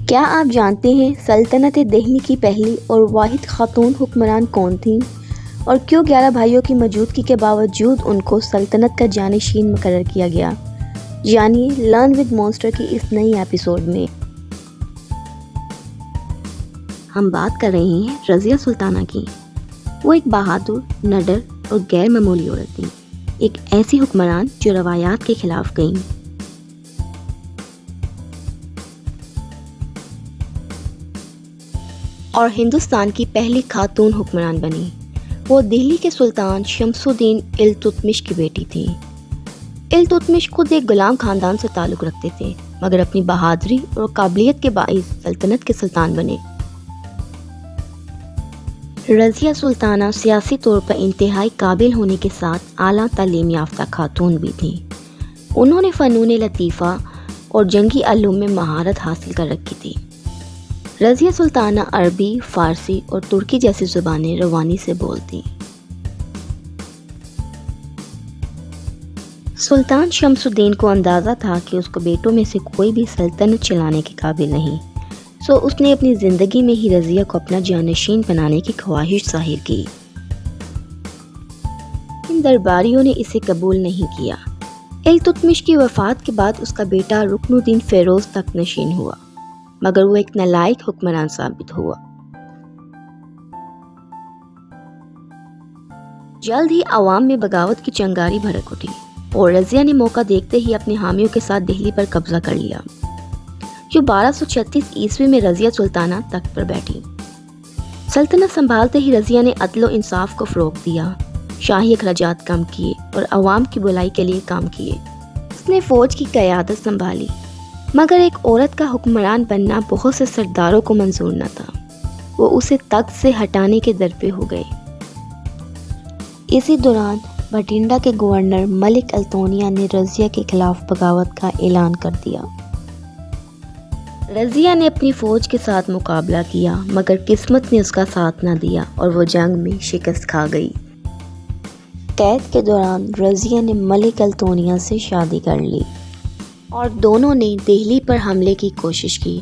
کیا آپ جانتے ہیں سلطنت دہلی کی پہلی اور واحد خاتون حکمران کون تھیں اور کیوں 11 بھائیوں کی موجودگی کے باوجود ان کو سلطنت کا جانشین مقرر کیا گیا؟ جانیے لرن ود مونسٹر کی اس نئی ایپیسوڈ میں۔ ہم بات کر رہے ہیں رضیہ سلطانہ کی۔ وہ ایک بہادر، نڈر اور غیر معمولی عورت تھیں، ایک ایسی حکمران جو روایات کے خلاف گئیں۔ اور ہندوستان کی پہلی خاتون حکمران بنی۔ وہ دہلی کے سلطان شمس الدین التتمش کی بیٹی تھیں۔ التتمش خود ایک غلام خاندان سے تعلق رکھتے تھے، مگر اپنی بہادری اور قابلیت کے باعث سلطنت کے سلطان بنے۔ رضیہ سلطانہ سیاسی طور پر انتہائی قابل ہونے کے ساتھ اعلیٰ تعلیم یافتہ خاتون بھی تھیں۔ انہوں نے فنون لطیفہ اور جنگی علوم میں مہارت حاصل کر رکھی تھی۔ رضیہ سلطانہ عربی، فارسی اور ترکی جیسی زبانیں روانی سے بولتی۔ سلطان شمس الدین کو اندازہ تھا کہ اس کو بیٹوں میں سے کوئی بھی سلطنت چلانے کے قابل نہیں، سو اس نے اپنی زندگی میں ہی رضیہ کو اپنا جانشین بنانے کی خواہش ظاہر کی۔ ان درباریوں نے اسے قبول نہیں کیا۔ التتمش کی وفات کے بعد اس کا بیٹا رکن الدین فیروز تخت نشین ہوا، مگر وہ ایک نالائق حکمران ثابت ہوا۔ جلد ہی عوام میں بغاوت کی چنگاری بھڑک اٹھی اور رضیہ نے موقع دیکھتے ہی اپنے حامیوں کے ساتھ دہلی پر قبضہ کر لیا۔ جو 1236 عیسوی میں رضیہ سلطانہ تخت پر بیٹھی۔ سلطنت سنبھالتے ہی رضیہ نے عدل و انصاف کو فروغ دیا، شاہی اخراجات کم کیے اور عوام کی بھلائی کے لیے کام کیے۔ اس نے فوج کی قیادت سنبھالی، مگر ایک عورت کا حکمران بننا بہت سے سرداروں کو منظور نہ تھا۔ وہ اسے تخت سے ہٹانے کے در پہ ہو گئے۔ اسی دوران بٹھنڈا کے گورنر ملک التونیا نے رضیہ کے خلاف بغاوت کا اعلان کر دیا۔ رضیہ نے اپنی فوج کے ساتھ مقابلہ کیا، مگر قسمت نے اس کا ساتھ نہ دیا اور وہ جنگ میں شکست کھا گئی۔ قید کے دوران رضیہ نے ملک التونیا سے شادی کر لی اور دونوں نے دہلی پر حملے کی کوشش کی،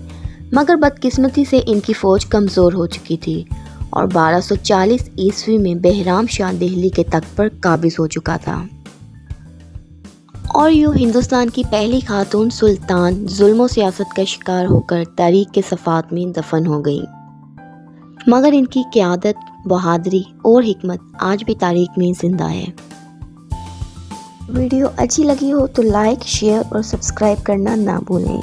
مگر بدقسمتی سے ان کی فوج کمزور ہو چکی تھی اور 1240 عیسوی میں بہرام شاہ دہلی کے تخت پر قابض ہو چکا تھا۔ اور یوں ہندوستان کی پہلی خاتون سلطان ظلم و سیاست کا شکار ہو کر تاریخ کے صفحات میں دفن ہو گئی، مگر ان کی قیادت، بہادری اور حکمت آج بھی تاریخ میں زندہ ہے۔ ویڈیو اچھی لگی ہو تو لائک، شیئر اور سبسکرائب کرنا نہ بھولیں۔